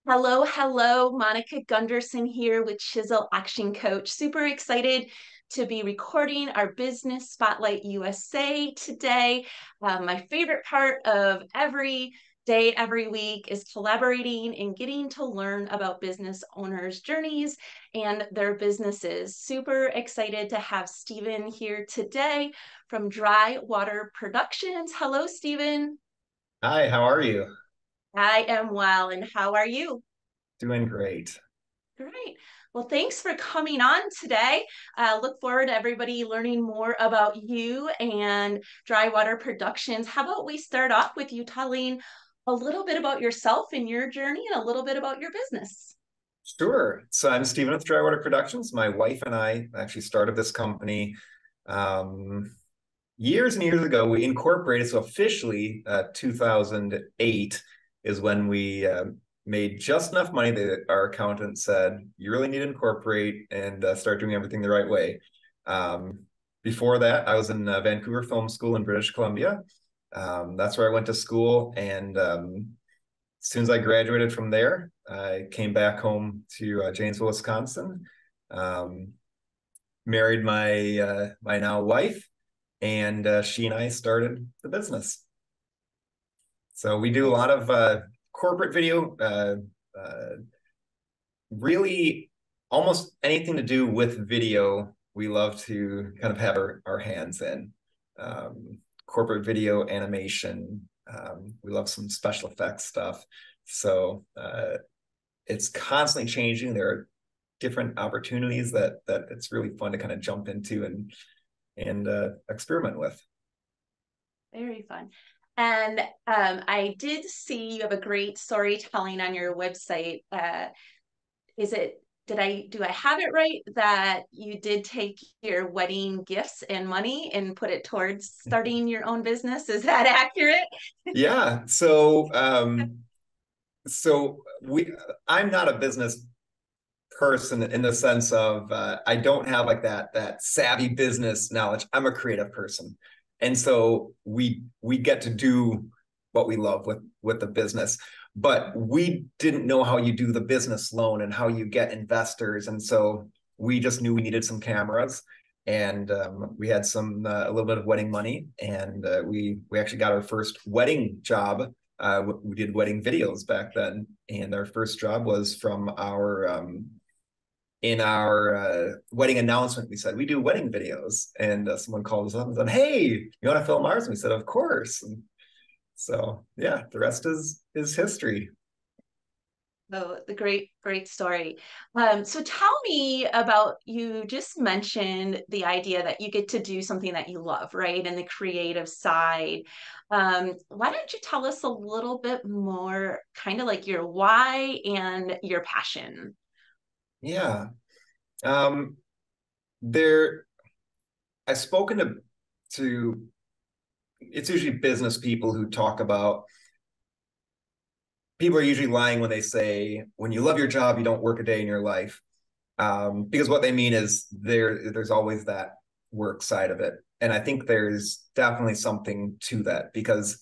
Hello, hello. Monica Gunderson here with Chisel Action Coach. Super excited to be recording our Business Spotlight USA today. My favorite part of every day, every week is collaborating and getting to learn about business owners' journeys and their businesses. Super excited to have Stephen here today from Drywater Productions. Hello, Stephen. Hi, how are you? I am well, and how are you? Doing great. Great. Well, thanks for coming on today. Look forward to everybody learning more about you and Drywater Productions. How about we start off with you telling a little bit about yourself and your journey and a little bit about your business? Sure. So I'm Stephen with Drywater Productions. My wife and I actually started this company um, years and years ago. We incorporated, so officially 2008 is when we made just enough money that our accountant said, you really need to incorporate and start doing everything the right way. Um, Before that, I was in Vancouver Film School in British Columbia. That's where I went to school, and as soon as I graduated from there, I came back home to Janesville, Wisconsin, um, married my now wife, and she and I started the business. So we do a lot of corporate video, really almost anything to do with video. We love to kind of have our hands in corporate video animation. We love some special effects stuff. So it's constantly changing. There are different opportunities that it's really fun to kind of jump into and experiment with. Very fun. And I did see you have a great storytelling on your website. Is it, do I have it right that you did take your wedding gifts and money and put it towards starting your own business? Is that accurate? Yeah. So we I'm not a business person in the sense of I don't have like that savvy business knowledge. I'm a creative person, and so we get to do what we love with the business. But we didn't know how you do the business loan and how you get investors, and so we just knew we needed some cameras, and we had some a little bit of wedding money, and we actually got our first wedding job. We did wedding videos back then, and our first job was from our in our wedding announcement. We said we do wedding videos, and someone called us up and said, "Hey, you want to film ours?" And we said, "Of course." And so yeah, the rest is history. Oh, the great story. So tell me about, you just mentioned the idea that you get to do something that you love, right? And the creative side. Why don't you tell us a little bit more, kind of like your why and your passion? Yeah. Um, there I've spoken to it's usually business people who talk about people are usually lying when they say when you love your job, you don't work a day in your life. Because what they mean is there's always that work side of it. And I think there's definitely something to that because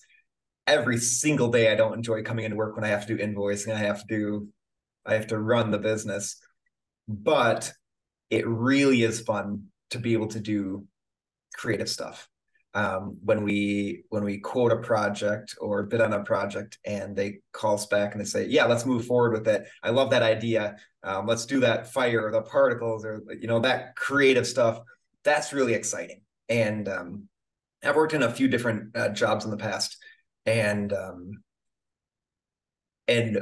every single day I don't enjoy coming into work when I have to do invoicing, I have to run the business. But it really is fun to be able to do creative stuff. When we quote a project or bid on a project and they call us back and they say, "Yeah, let's move forward with it. I love that idea. Let's do that fire or the particles or that creative stuff." That's really exciting. And I've worked in a few different jobs in the past, and and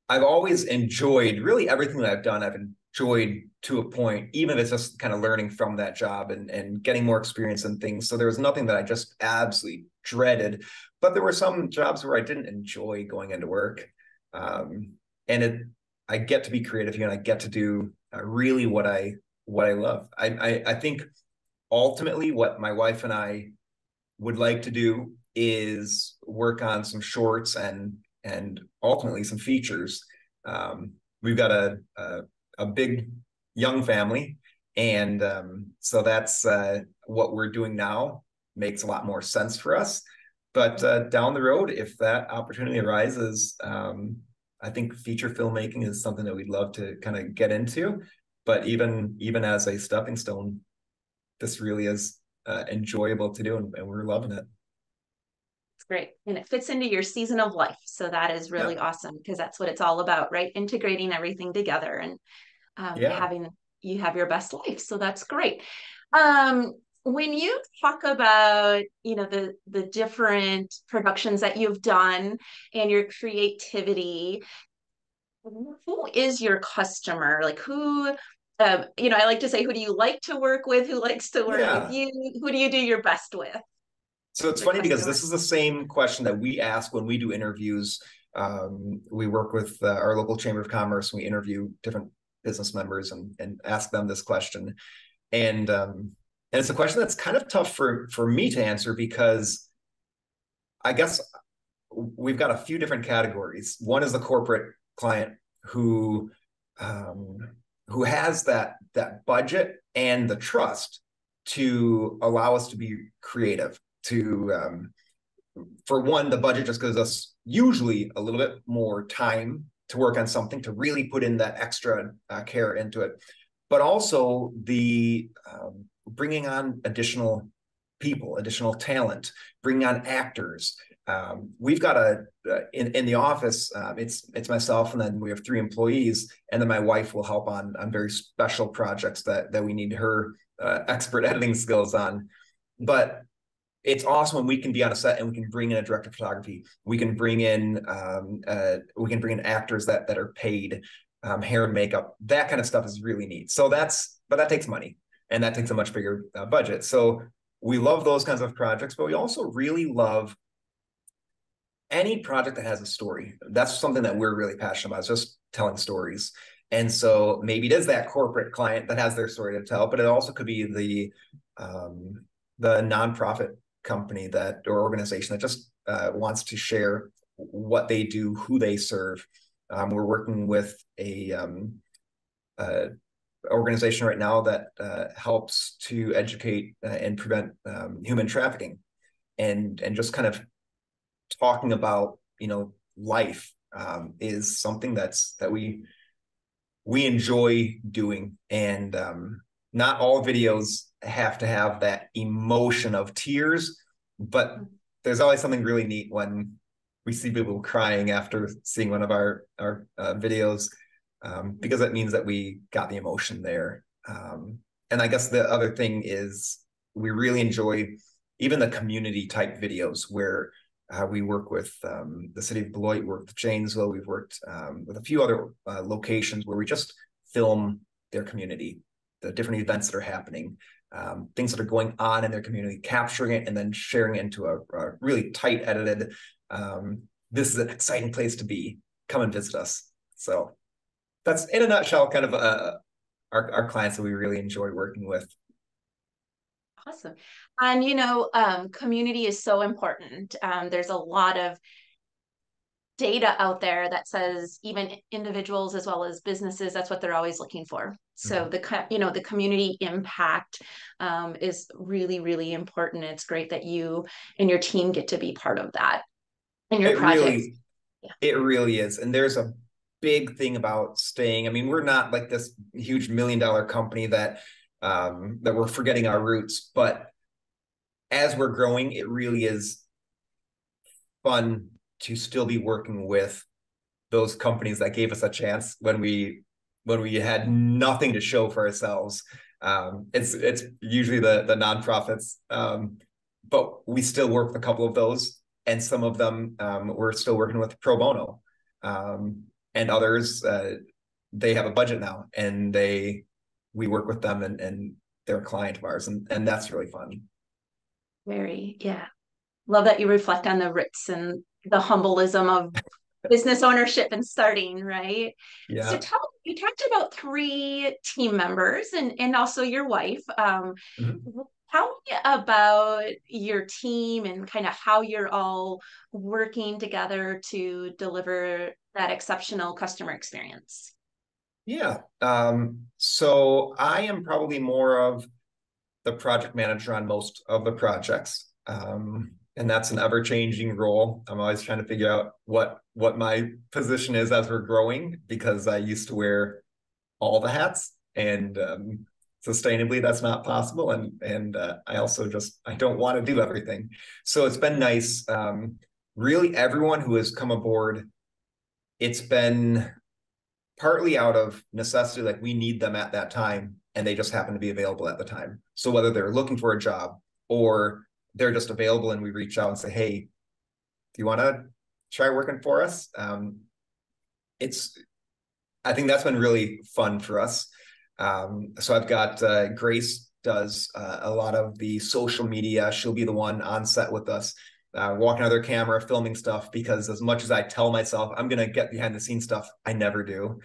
I've always enjoyed really everything that I've done. I've enjoyed to a point, even if it's just kind of learning from that job and getting more experience and things. So there was nothing that I just absolutely dreaded, but there were some jobs where I didn't enjoy going into work. And I get to be creative here and I get to do really what I love. I think ultimately what my wife and I would like to do is work on some shorts and ultimately some features. We've got a big young family, and so that's what we're doing now makes a lot more sense for us. But down the road, if that opportunity arises, I think feature filmmaking is something that we'd love to kind of get into. But even as a stepping stone, this really is enjoyable to do, and we're loving it. It's great. And it fits into your season of life. So that is Yeah, really awesome because that's what it's all about, right? Integrating everything together and yeah, having you have your best life. So that's great. Um, when you talk about, the different productions that you've done and your creativity, who is your customer? Like I like to say, who do you like to work with? Who likes to work with yeah. you? Who do you do your best with? So it's Your funny because customer. this is the same question that we ask when we do interviews. We work with our local chamber of commerce. And we interview different business members and ask them this question. And it's a question that's kind of tough for me to answer because I guess we've got a few different categories. One is the corporate client who um, who has that budget and the trust to allow us to be creative. To For one, the budget just gives us usually a little bit more time to work on something, to really put in that extra care into it, but also the bringing on additional people, additional talent, bringing on actors. We've got in the office. It's myself, and then we have 3 employees, and then my wife will help on very special projects that we need her expert editing skills on. But it's awesome when we can be on a set and we can bring in a director of photography. We can bring in actors that are paid, hair and makeup. That kind of stuff is really neat. But that takes money, and that takes a much bigger budget. So we love those kinds of projects, but we also really love any project that has a story. That's something that we're really passionate about, is just telling stories. And so maybe it is that corporate client that has their story to tell, but it also could be the nonprofit company or organization that just wants to share what they do, who they serve. We're working with a organization right now that helps to educate and prevent human trafficking, and just kind of talking about life is something that we enjoy doing. And not all videos have to have that emotion of tears, but there's always something really neat when we see people crying after seeing one of our videos, because it means that we got the emotion there. And I guess the other thing is we really enjoy even the community type videos where we work with the city of Beloit, worked with Janesville. We've worked with a few other locations where we just film their community, the different events that are happening, things that are going on in their community, capturing it and then sharing it into a really tight edited, this is an exciting place to be. Come and visit us. So that's in a nutshell kind of our clients that we really enjoy working with. Awesome. And community is so important. There's a lot of data out there that says even individuals as well as businesses, that's what they're always looking for. So the community impact is really, really important. It's great that you and your team get to be part of that in your It projects. really, Yeah. it really is. And there's a big thing about staying. I mean, we're not like this huge $1 million company that we're forgetting our roots, but as we're growing, it really is fun to still be working with those companies that gave us a chance when we had nothing to show for ourselves. It's usually the nonprofits, but we still work with a couple of those, and some of them we're still working with pro bono, and others they have a budget now, and we work with them, and they're a client of ours, and that's really fun. Very, yeah. Love that you reflect on the roots and the humbleism of business ownership and starting, right? So Yeah. you talked about 3 team members and also your wife. Mhm. Tell me about your team and kind of how you're all working together to deliver that exceptional customer experience. Yeah. So I am probably more of the project manager on most of the projects. and that's an ever-changing role. I'm always trying to figure out what my position is as we're growing, because I used to wear all the hats, and sustainably that's not possible. And I also just I don't want to do everything. So it's been nice. Really, everyone who has come aboard, it's been partly out of necessity, like we need them at that time, and they just happen to be available at the time. So whether they're looking for a job or they're just available, and we reach out and say, hey, do you want to try working for us? It's I think that's been really fun for us. So I've got Grace does a lot of the social media. She'll be the one on set with us, walking out their camera, filming stuff, because as much as I tell myself I'm going to get behind the scenes stuff, I never do.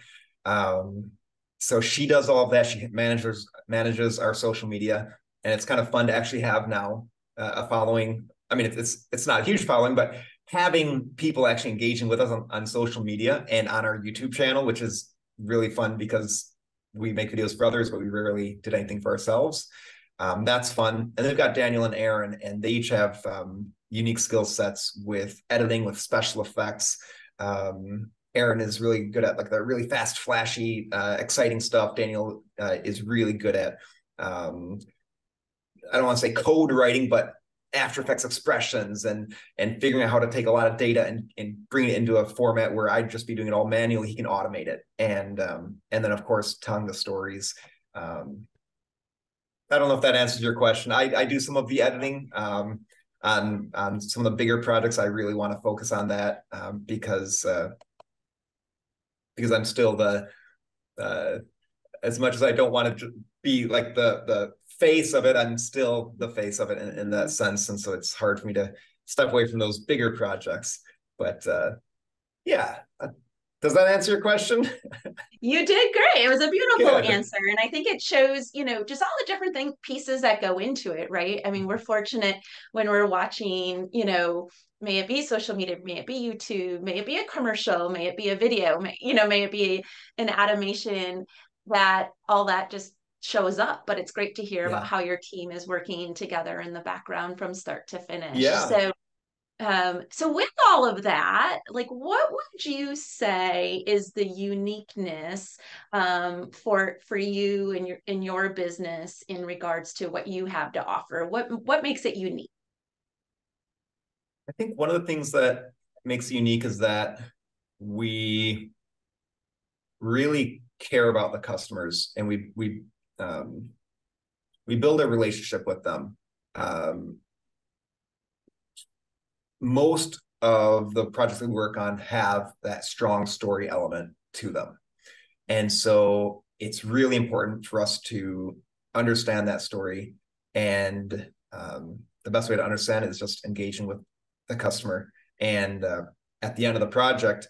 So she does all of that. She manages our social media, and it's kind of fun to actually have now a following. I mean, it's not a huge following, but having people actually engaging with us on social media and on our YouTube channel, which is really fun because we make videos for others, but we rarely did anything for ourselves. That's fun. And they've got Daniel and Aaron, and they each have unique skill sets with editing, with special effects. Aaron is really good at like the really fast, flashy, exciting stuff. Daniel is really good at, I don't want to say code writing, but After Effects expressions and figuring out how to take a lot of data and bring it into a format where I'd just be doing it all manually. He can automate it. And then of course, telling the stories. I don't know if that answers your question. I do some of the editing on some of the bigger projects. I really want to focus on that because I'm still the as much as I don't want to be like the face of it, I'm still the face of it in that sense. And so it's hard for me to step away from those bigger projects. But yeah, does that answer your question? You did great. It was a beautiful Good. answer. And I think it shows, just all the different pieces that go into it, right? I mean, we're fortunate when we're watching, may it be social media, may it be YouTube, may it be a commercial, may it be a video, may it be an animation, that all that just shows up. But it's great to hear about Yeah. how your team is working together in the background from start to finish. Yeah. So with all of that, like what would you say is the uniqueness for you and your business in regards to what you have to offer? What makes it unique? I think one of the things that makes it unique is that we really care about the customers, and we build a relationship with them. Most of the projects we work on have that strong story element to them. And so it's really important for us to understand that story. And the best way to understand it is just engaging with the customer. And at the end of the project,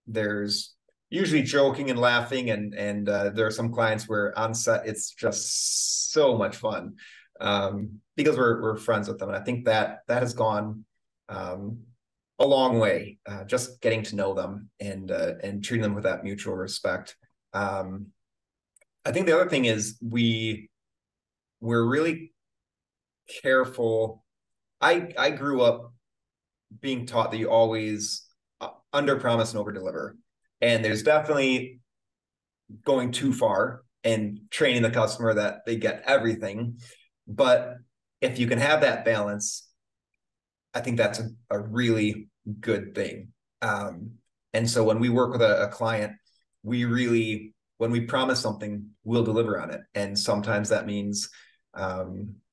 there's usually joking and laughing, and there are some clients where on set it's just so much fun because we're friends with them. And I think that has gone a long way, just getting to know them and treating them with that mutual respect. I think the other thing is we're really careful. I grew up being taught that you always under promise and over deliver. And there's definitely going too far and training the customer that they get everything. But if you can have that balance, I think that's a really good thing. And so when we work with a client, when we promise something, we'll deliver on it. And sometimes that means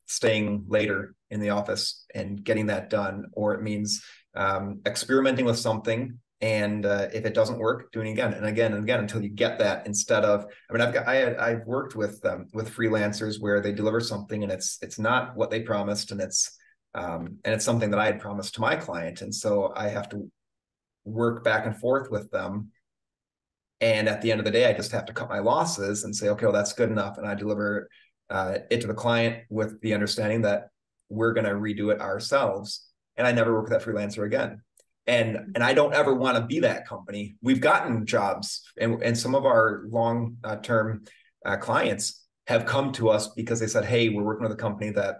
staying later in the office and getting that done, or it means experimenting with something. And if it doesn't work, doing it again and again and again until you get that. Instead of, I mean, I've worked with freelancers where they deliver something and it's not what they promised, and it's something that I had promised to my client, and so I have to work back and forth with them. And at the end of the day, I just have to cut my losses and say, okay, well, that's good enough, and I deliver it to the client with the understanding that we're going to redo it ourselves. And I never work with that freelancer again. And I don't ever want to be that company. We've gotten jobs, and some of our long-term clients have come to us because they said, hey, we're working with a company that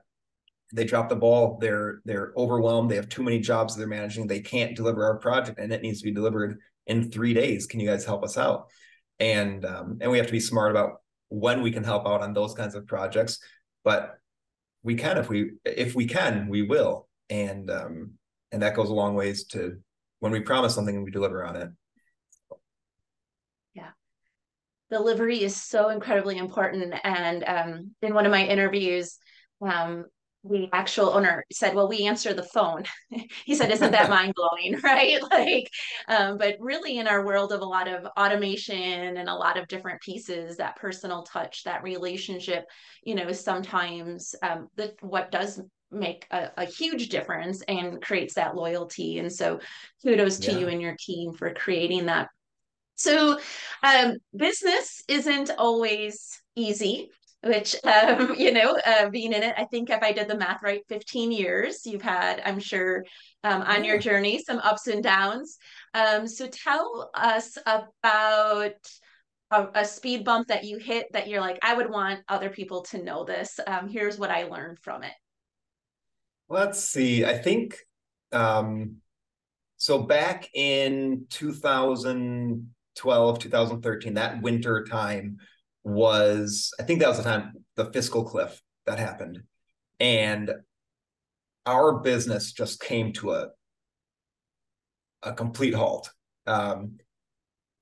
they drop the ball. They're overwhelmed. They have too many jobs they're managing. They can't deliver our project, and it needs to be delivered in 3 days. Can you guys help us out? And we have to be smart about when we can help out on those kinds of projects. But we can, if we can, we will. And that goes a long ways to when we promise something and we deliver on it. Yeah. Delivery is so incredibly important. And in one of my interviews, um, the actual owner said, "Well, we answer the phone." He said, "Isn't that mind blowing?" Right? Like, but really, in our world of a lot of automation and a lot of different pieces, that personal touch, that relationship, is sometimes what does make a huge difference and creates that loyalty. And so, kudos to you Yeah. and your team for creating that. So, business isn't always easy, which, being in it, I think if I did the math right, 15 years, you've had, I'm sure, on your Yeah. journey, some ups and downs. So, tell us about a speed bump that you hit that you're like, I would want other people to know this. Here's what I learned from it. Let's see. I think so back in 2012, 2013, that winter time I think that was the time, the fiscal cliff that happened. And our business just came to a complete halt.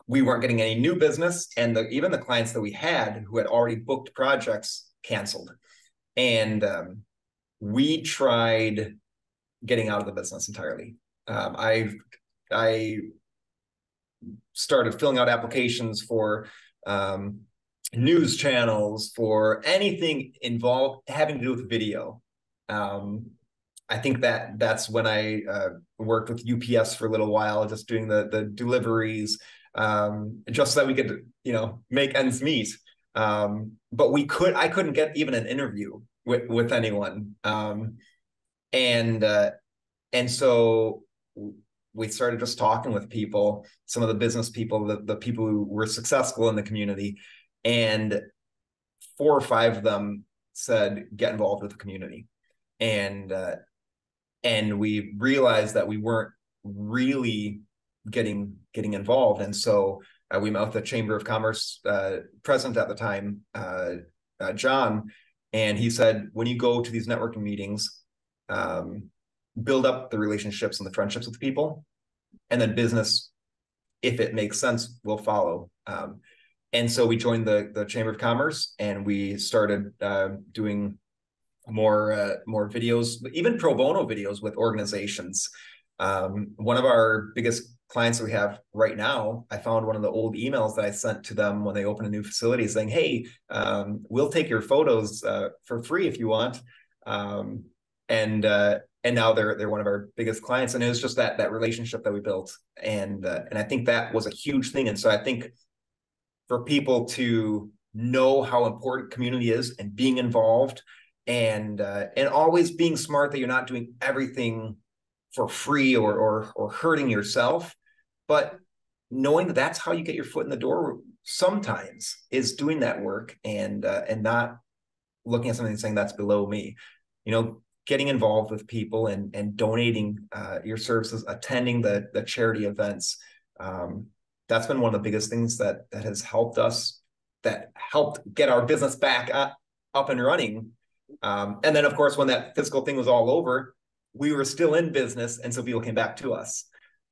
We weren't getting any new business, and even the clients that we had who had already booked projects canceled. And we tried getting out of the business entirely. I started filling out applications for news channels, for anything involved having to do with video. I think that's when I worked with UPS for a little while, just doing the deliveries, just so that we could, make ends meet. But I couldn't get even an interview with anyone. And so we started just talking with people, some of the business people, the people who were successful in the community, and 4 or 5 of them said, get involved with the community. And we realized that we weren't really getting involved. And so we met with the Chamber of Commerce president at the time, John, and he said, when you go to these networking meetings, build up the relationships and the friendships with people, and then business, if it makes sense, will follow. And so we joined the Chamber of Commerce, and we started doing more videos, even pro bono videos with organizations. One of our biggest clients that we have right now, I found one of the old emails that I sent to them when they opened a new facility saying, hey, we'll take your photos for free if you want. And now they're one of our biggest clients. And it was just that relationship that we built. And I think that was a huge thing. And so I think for people to know how important community is and being involved, and always being smart that you're not doing everything for free or hurting yourself, but knowing that that's how you get your foot in the door sometimes, is doing that work, and not looking at something and saying that's below me. Getting involved with people and donating your services, attending the charity events. That's been one of the biggest things that has helped us, that helped get our business back up and running. And then, of course, when that fiscal thing was all over, we were still in business, and so people came back to us.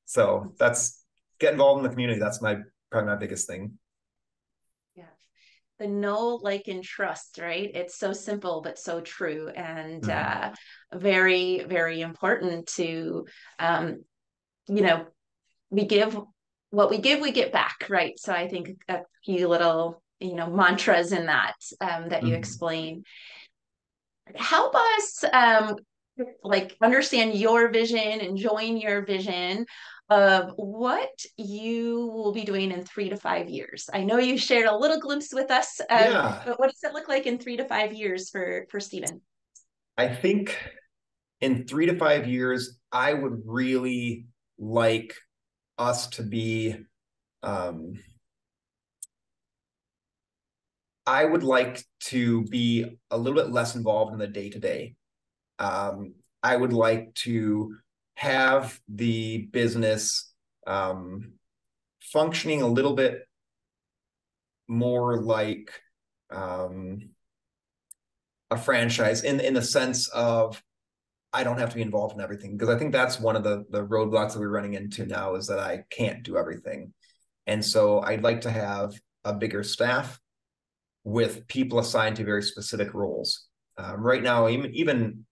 So that's get involved in the community. That's probably my biggest thing. Yeah. The know, like, and trust, right? It's so simple, but so true, and Mm-hmm. very, very important to, you know, we give what we get back, right? So I think a few little, mantras in that that you Mm-hmm. explain. Help us like understand your vision and join your vision of what you will be doing in 3 to 5 years. I know you shared a little glimpse with us, Yeah, but what does it look like in 3 to 5 years for Stephen? I think in 3 to 5 years, I would really like us to be. I would like to be a little bit less involved in the day to day. I would like to have the business functioning a little bit more like a franchise in the sense of I don't have to be involved in everything, because I think that's one of the roadblocks that we're running into now, is that I can't do everything. And so I'd like to have a bigger staff with people assigned to very specific roles. Right now, even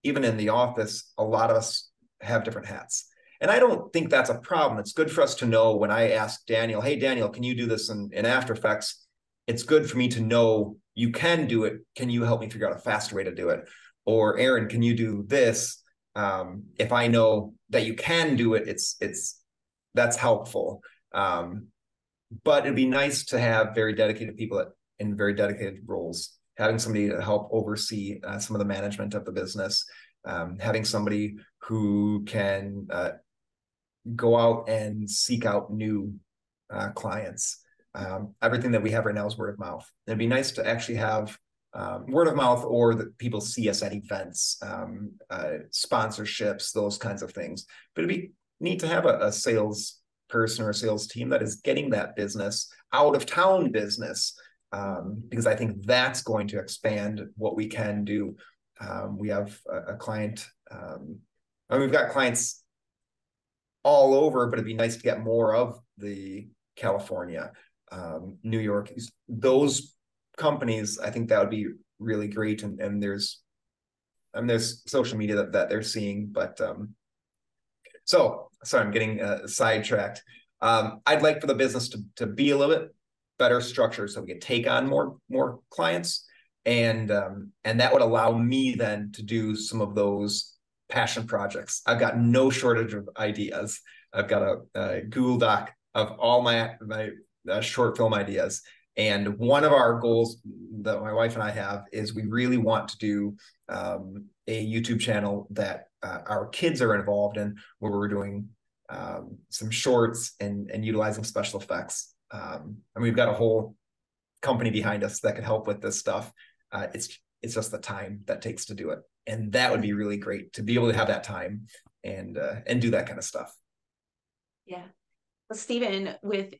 in the office, a lot of us have different hats. And I don't think that's a problem. It's good for us to know when I ask Daniel, hey, Daniel, can you do this in After Effects? It's good for me to know you can do it. Can you help me figure out a faster way to do it? Or Aaron, can you do this? If I know that you can do it, that's helpful. But it'd be nice to have very dedicated people in very dedicated roles, having somebody to help oversee some of the management of the business, having somebody who can go out and seek out new clients. Everything that we have right now is word of mouth. It'd be nice to actually have word of mouth, or that people see us at events, sponsorships, those kinds of things. But it'd be neat to have a sales person or a sales team that is getting that business, out of town business, because I think that's going to expand what we can do. We have a client, and we've got clients all over, but it'd be nice to get more of the California, New York, those companies. I think that would be really great. And there's social media that they're seeing, but so sorry, I'm getting sidetracked. I'd like for the business to be a little bit better structured so we can take on more clients, and that would allow me then to do some of those passion projects. I've got no shortage of ideas. I've got a Google Doc of all my short film ideas. And one of our goals that my wife and I have is we really want to do a YouTube channel that our kids are involved in, where we're doing some shorts and utilizing special effects. And we've got a whole company behind us that can help with this stuff. It's just the time that takes to do it. And that would be really great to be able to have that time and do that kind of stuff. Yeah. Well, Stephen, with,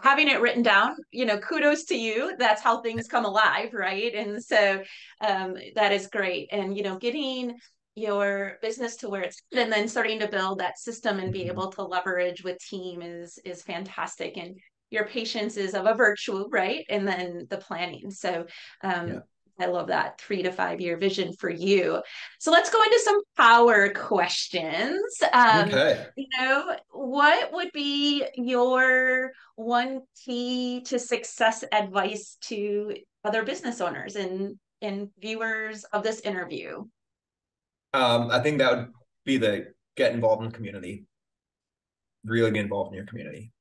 having it written down, kudos to you. That's how things come alive, right? And so that is great. And, getting your business to where it's, and then starting to build that system and be able to leverage with team is fantastic. And your patience is of a virtue, right? And then the planning. So yeah. I love that 3 to 5 year vision for you. So let's go into some power questions. Okay. What would be your one key to success advice to other business owners and viewers of this interview? I think that would be get involved in the community. Really get involved in your community.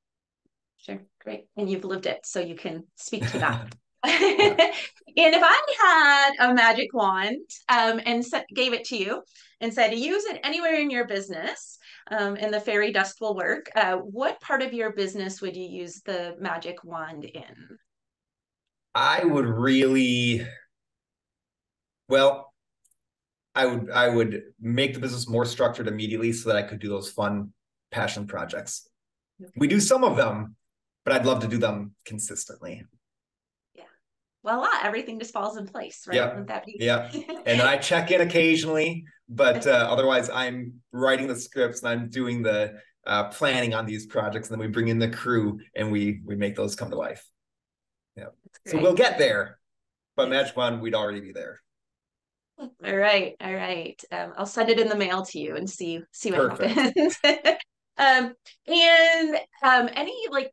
Sure, great. And you've lived it, so you can speak to that. And if I had a magic wand and gave it to you and said, use it anywhere in your business, and the fairy dust will work, what part of your business would you use the magic wand in? I would I would make the business more structured immediately so that I could do those fun passion projects. Okay. We do some of them, but I'd love to do them consistently. Voila, everything just falls in place, right? Yeah. Wouldn't that be? Yeah. And then I check in occasionally, but otherwise I'm writing the scripts and I'm doing the planning on these projects, and then we bring in the crew and we make those come to life. Yeah. So we'll get there, but Magic Wand, we'd already be there. All right. All right. I'll send it in the mail to you and see what happens. And any book,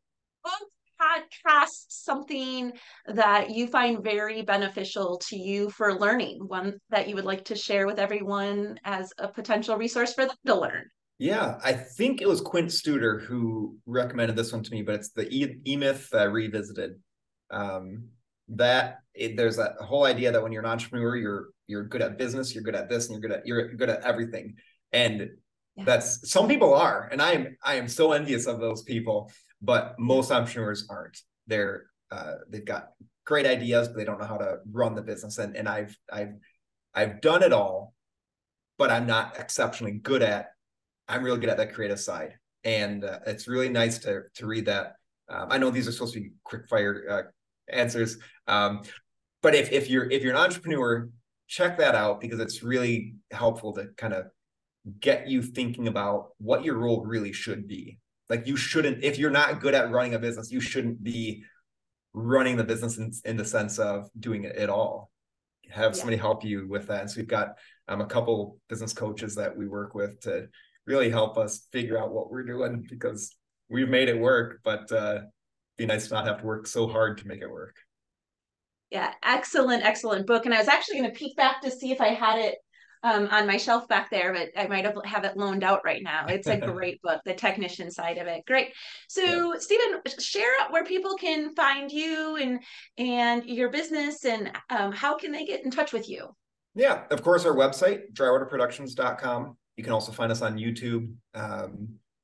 podcast, something that you find very beneficial to you for learning, one that you would like to share with everyone as a potential resource for them to learn? Yeah, I think it was Quint Studer who recommended this one to me, but it's the E-Myth Revisited. There's a whole idea that when you're an entrepreneur, you're good at business, you're good at this, and you're good at everything. And that's, some people are, and I am so envious of those people. But most entrepreneurs aren't. They've got great ideas, but they don't know how to run the business. And I've done it all, but I'm really good at that creative side. And it's really nice to read that. I know these are supposed to be quick fire answers, but if you're an entrepreneur, check that out, because it's really helpful to kind of get you thinking about what your role really should be. Like, you shouldn't, if you're not good at running a business, you shouldn't be running the business in the sense of doing it at all. Have Yeah. somebody help you with that. And so we've got a couple business coaches that we work with to really help us figure out what we're doing, because we've made it work, but be nice to not have to work so hard to make it work. Yeah, excellent, excellent book. And I was actually going to peek back to see if I had it on my shelf back there, but I might have it loaned out right now. It's a great book, the technician side of it. Great. Yeah. So, Stephen, share where people can find you and your business, and how can they get in touch with you? Yeah, of course, our website, drywaterproductions.com. You can also find us on YouTube.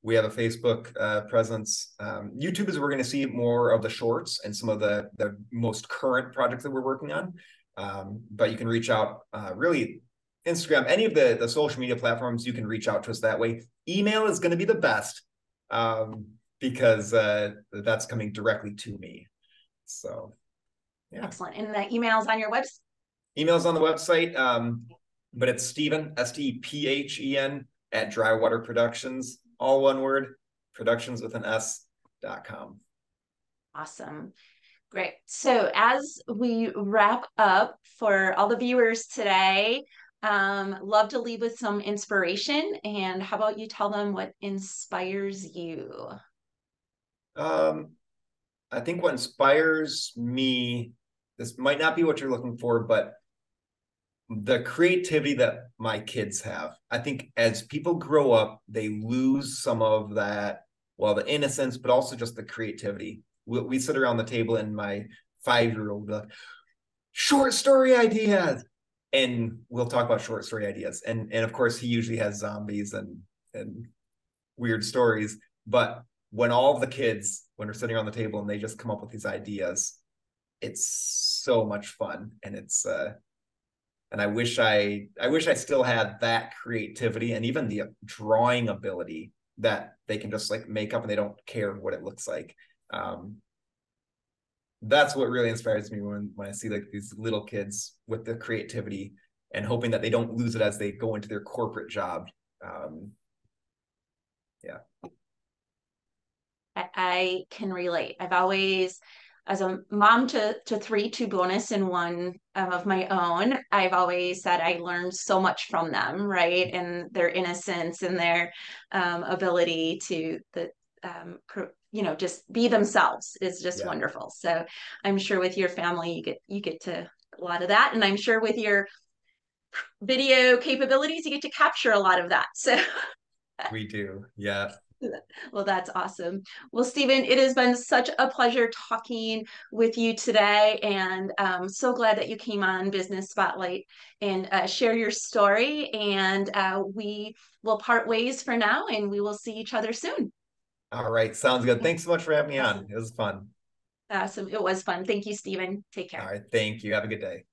We have a Facebook presence. YouTube is where we're going to see more of the shorts and some of the most current projects that we're working on. But you can reach out, really, Instagram, any of the social media platforms, you can reach out to us that way. Email is going to be the best, because that's coming directly to me. So, yeah. Excellent. And the email's on your website? Email's on the website, but it's Stephen, Stephen, at Drywater Productions, all one word, productions with an S.com. Awesome. Great. So as we wrap up for all the viewers today, love to leave with some inspiration. And how about you tell them what inspires you? I think what inspires me, this might not be what you're looking for, but the creativity that my kids have. I think as people grow up, they lose some of that, well, the innocence, but also just the creativity. We sit around the table, and my 5-year-old will be like, short story ideas. And we'll talk about short story ideas. And of course, he usually has zombies and weird stories. But when all of the kids, when we're sitting around the table and they just come up with these ideas, it's so much fun. And it's and I wish I still had that creativity and even the drawing ability that they can just like make up and they don't care what it looks like. That's what really inspires me when I see like these little kids with the creativity, and hoping that they don't lose it as they go into their corporate job. Yeah. I can relate. I've always, as a mom to 3, 2 bonus and 1 of my own, I've always said I learned so much from them, right? And their innocence and their ability to just be themselves is just wonderful. So I'm sure with your family, you get to a lot of that, and I'm sure with your video capabilities, you get to capture a lot of that. So we do. Yeah. well, that's awesome. Well, Stephen, it has been such a pleasure talking with you today, and so glad that you came on Business Spotlight and share your story. And we will part ways for now, and we will see each other soon. All right. Sounds good. Thanks so much for having me Awesome. on. It was fun. Awesome. It was fun. Thank you, Stephen. Take All care. right. Thank you. Have a good day.